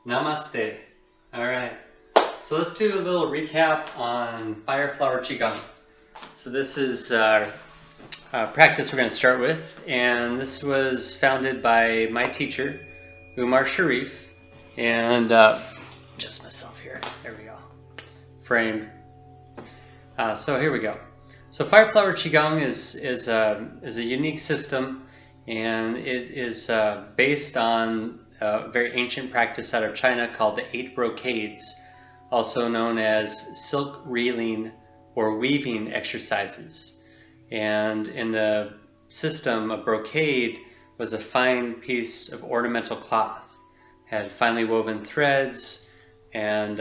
Namaste. All right. So let's do a little recap on Fire Flower Qi Gong. So this is a practice we're going to start with, and this was founded by my teacher, Umar Sharif, and just myself here. There we go. Framed. So here we go. So Fire Flower Qi Gong is a unique system, and it is based on a very ancient practice out of China called the 8 brocades, also known as silk reeling or weaving exercises. And in the system, a brocade was a fine piece of ornamental cloth, had finely woven threads and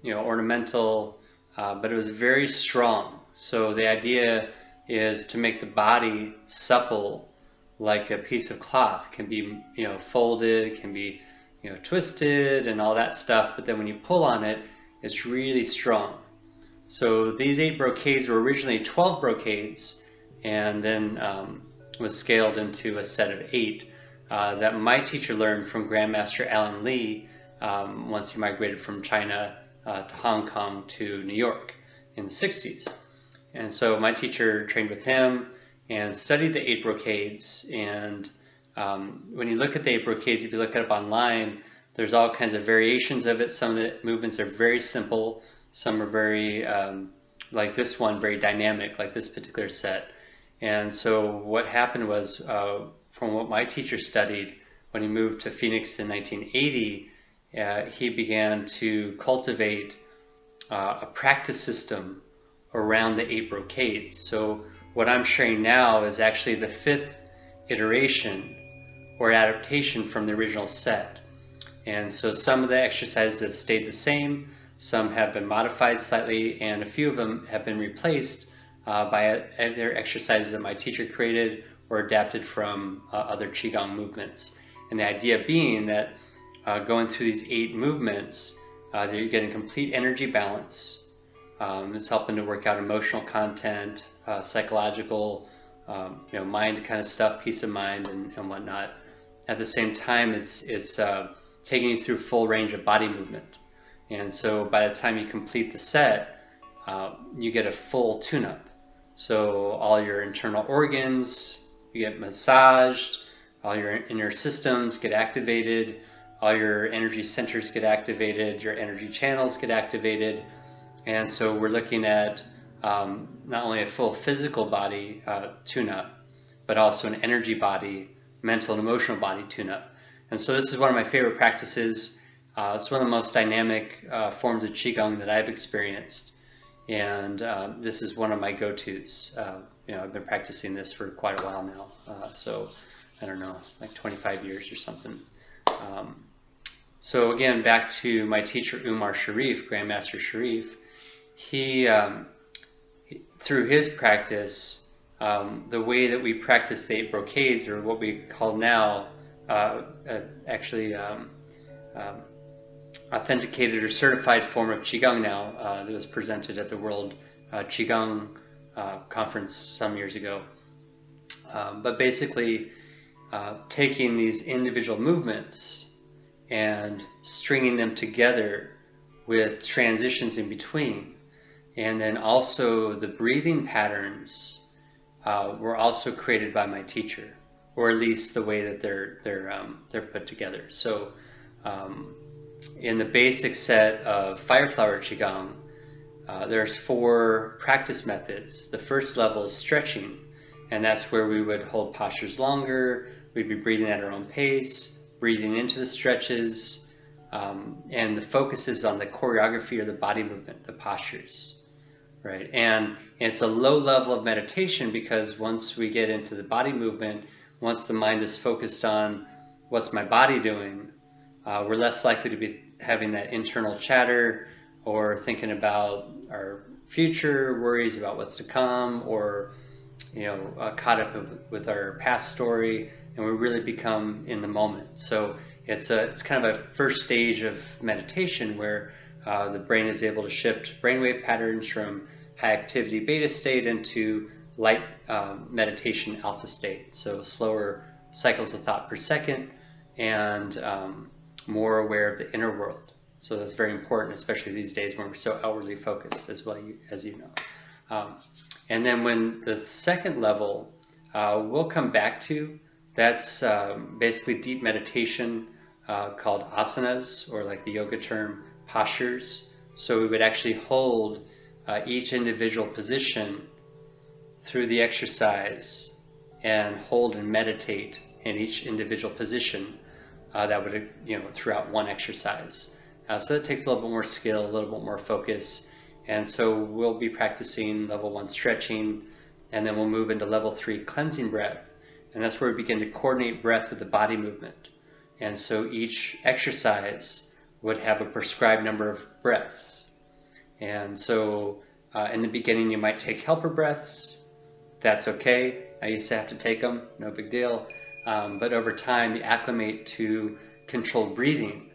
ornamental, but it was very strong. So the idea is to make the body supple like a piece of cloth. It can be folded, it can be twisted and all that stuff, but then when you pull on it, it's really strong. So these 8 brocades were originally 12 brocades, and then was scaled into a set of 8 that my teacher learned from Grandmaster Alan Lee once he migrated from China to Hong Kong to New York in the 60s. And so my teacher trained with him and studied the 8 brocades. And when you look at the 8 brocades, if you look it up online, there's all kinds of variations of it. Some of the movements are very simple. Some are very, like this one, very dynamic, like this particular set. And so what happened was, from what my teacher studied, when he moved to Phoenix in 1980, he began to cultivate a practice system around the 8 brocades. So what I'm sharing now is actually the 5th iteration or adaptation from the original set. And so some of the exercises have stayed the same, some have been modified slightly, and a few of them have been replaced by either exercises that my teacher created or adapted from other Qigong movements. And the idea being that going through these 8 movements, you're getting complete energy balance. It's helping to work out emotional content, psychological, mind kind of stuff, peace of mind and whatnot. At the same time, it's taking you through full range of body movement. And so by the time you complete the set, you get a full tune-up. So all your internal organs, you get massaged, all your inner systems get activated, all your energy centers get activated, your energy channels get activated. And so we're looking at not only a full physical body tune-up, but also an energy body, mental and emotional body tune-up. And so this is one of my favorite practices. It's one of the most dynamic forms of Qigong that I've experienced. And this is one of my go-tos. I've been practicing this for quite a while now. So I don't know, like 25 years or something. So again, back to my teacher, Umar Sharif, Grandmaster Sharif. He, through his practice, the way that we practice the 8 brocades, or what we call now, authenticated or certified form of Qigong now, that was presented at the World Qigong Conference some years ago. But basically, taking these individual movements and stringing them together with transitions in between. And then also the breathing patterns were also created by my teacher, or at least the way that they're put together. So in the basic set of Fire Flower Qi Gong, there's 4 practice methods. The first level is stretching, and that's where we would hold postures longer. We'd be breathing at our own pace, breathing into the stretches, and the focus is on the choreography or the body movement, the postures. Right, and it's a low level of meditation because once we get into the body movement, once the mind is focused on what's my body doing, we're less likely to be having that internal chatter or thinking about our future, worries about what's to come, or caught up with our past story, and we really become in the moment. So it's kind of a first stage of meditation where the brain is able to shift brainwave patterns from high activity beta state into light meditation alpha state. So slower cycles of thought per second, and more aware of the inner world. So that's very important, especially these days when we're so outwardly focused, as well as you know. And then when the second level we'll come back to, that's basically deep meditation called asanas, or like the yoga term, postures. So we would actually hold each individual position through the exercise and hold and meditate in each individual position that would, throughout one exercise. So it takes a little bit more skill, a little bit more focus. And so we'll be practicing level 1 stretching, and then we'll move into level 3 cleansing breath. And that's where we begin to coordinate breath with the body movement. And so each exercise would have a prescribed number of breaths. And so in the beginning, you might take helper breaths. That's okay. I used to have to take them, no big deal. But over time, you acclimate to controlled breathing,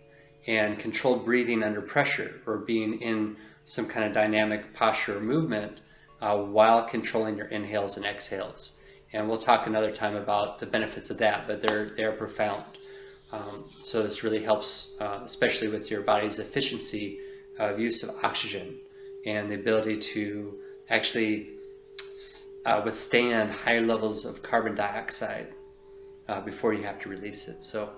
and controlled breathing under pressure, or being in some kind of dynamic posture or movement while controlling your inhales and exhales. And we'll talk another time about the benefits of that, but they're profound. So this really helps, especially with your body's efficiency of use of oxygen and the ability to actually withstand higher levels of carbon dioxide before you have to release it. So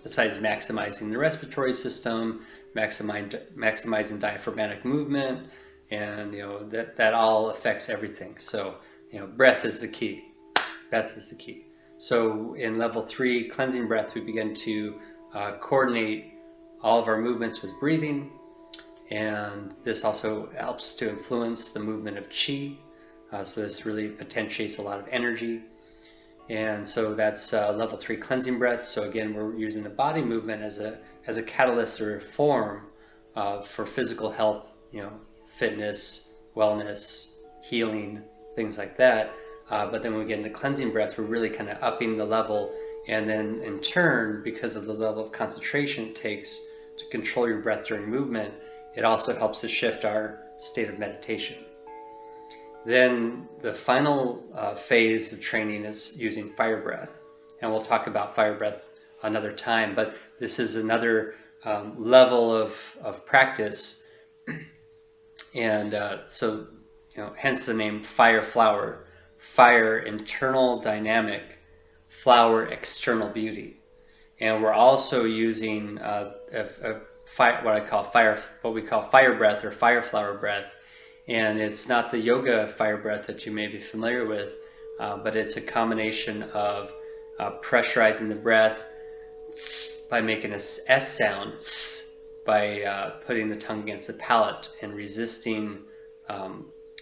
besides maximizing the respiratory system, maximizing diaphragmatic movement, and that all affects everything. So breath is the key. Breath is the key. So in level 3 cleansing breath, we begin to coordinate all of our movements with breathing, and this also helps to influence the movement of qi. So this really potentiates a lot of energy. And so that's level 3 cleansing breath. So again, we're using the body movement as a catalyst or a form for physical health, fitness, wellness, healing, things like that. But then when we get into cleansing breath, we're really kind of upping the level. And then in turn, because of the level of concentration it takes to control your breath during movement, it also helps to shift our state of meditation. Then the final phase of training is using fire breath. And we'll talk about fire breath another time, but this is another level of practice. And so, hence the name Fire Flower. Fire, internal dynamic, flower, external beauty. And we're also using what we call fire breath, or fire flower breath. And it's not the yoga fire breath that you may be familiar with, but it's a combination of pressurizing the breath by making a S sound, by putting the tongue against the palate and resisting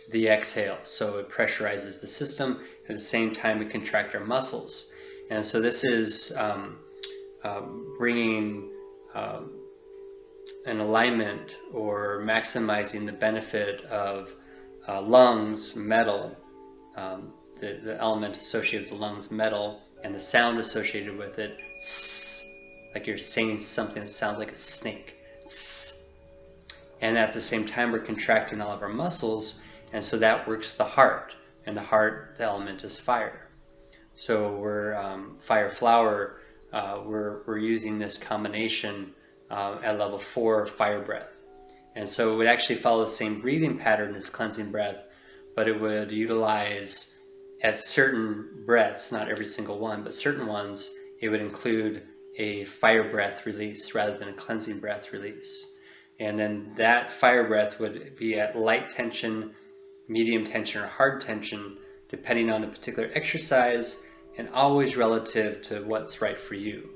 the exhale. So it pressurizes the system. At the same time, we contract our muscles. And so this is bringing an alignment, or maximizing the benefit of lungs, metal, the element associated with the lungs, metal, and the sound associated with it, like you're saying something that sounds like a snake. And at the same time, we're contracting all of our muscles, and so that works the heart. And the heart, the element is fire. So we're fire flower. We're using this combination at level 4 fire breath. And so it would actually follow the same breathing pattern as cleansing breath, but it would utilize at certain breaths, not every single one, but certain ones, it would include a fire breath release rather than a cleansing breath release. And then that fire breath would be at light tension, medium tension, or hard tension, depending on the particular exercise, and always relative to what's right for you.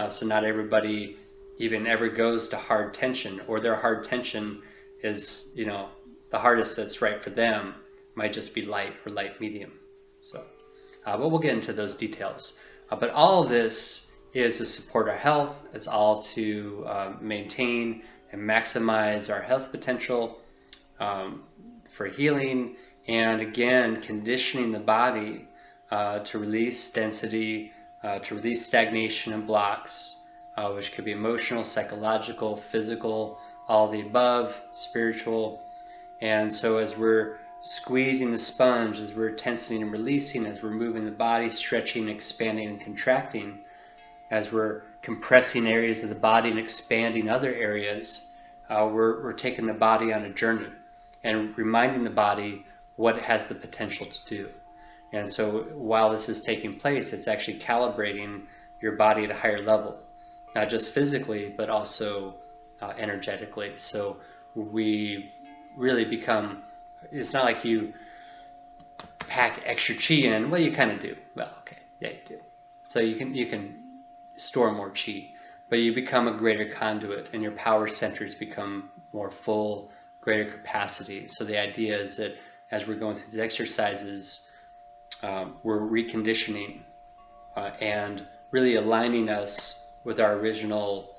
So not everybody even ever goes to hard tension, or their hard tension is, the hardest that's right for them might just be light or light medium. So, but we'll get into those details. But all of this is to support our health. It's all to maintain and maximize our health potential for healing, and again, conditioning the body to release density, to release stagnation and blocks, which could be emotional, psychological, physical, all the above, spiritual. And so as we're squeezing the sponge, as we're tensing and releasing, as we're moving the body, stretching, expanding, and contracting, as we're compressing areas of the body and expanding other areas, we're taking the body on a journey and reminding the body what it has the potential to do. And so while this is taking place, it's actually calibrating your body at a higher level, not just physically, but also energetically. So we really become, it's not like you pack extra chi in. Well, you kind of do. Well, okay, yeah, you do. So you can store more chi, but you become a greater conduit, and your power centers become more full, greater capacity. So the idea is that as we're going through these exercises, we're reconditioning and really aligning us with our original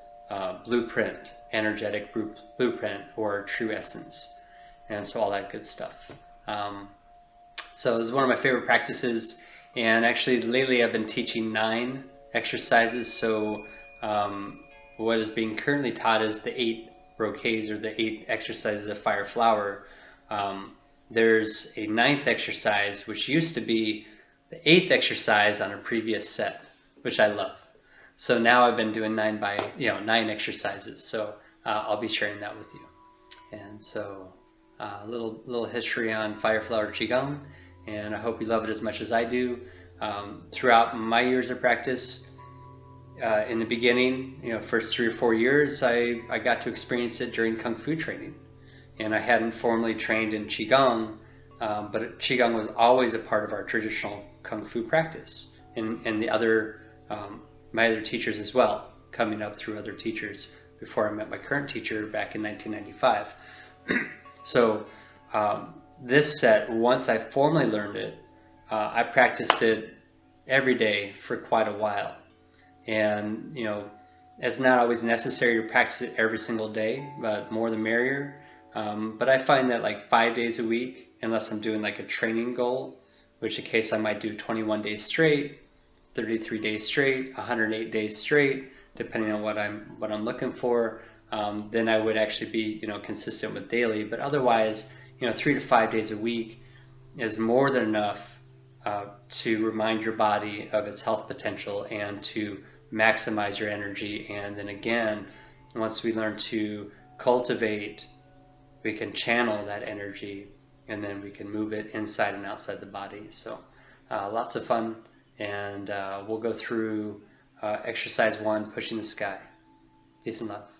blueprint, energetic blueprint, or true essence, and so all that good stuff. So this is one of my favorite practices, and actually lately I've been teaching 9 exercises. So what is being currently taught is the 8 brocades, or the 8 exercises of Fire Flower. There's a 9th exercise, which used to be the 8th exercise on a previous set, which I love. So now I've been doing 9 exercises. So I'll be sharing that with you. And so a little history on Fire Flower Qi Gong, and I hope you love it as much as I do. Throughout my years of practice, in the beginning, first 3 or 4 years, I got to experience it during Kung Fu training. And I hadn't formally trained in Qigong, but Qigong was always a part of our traditional Kung Fu practice, and the other, my other teachers as well, coming up through other teachers before I met my current teacher back in 1995. So this set, once I formally learned it, I practiced it every day for quite a while. And, it's not always necessary to practice it every single day, but more the merrier. But I find that like 5 days a week, unless I'm doing like a training goal, which in case I might do 21 days straight, 33 days straight, 108 days straight, depending on what I'm looking for, then I would actually be, consistent with daily. But otherwise, 3 to 5 days a week is more than enough to remind your body of its health potential and to maximize your energy. And then again, once we learn to cultivate, we can channel that energy, and then we can move it inside and outside the body. So lots of fun, and we'll go through exercise 1, pushing the sky. Peace and love.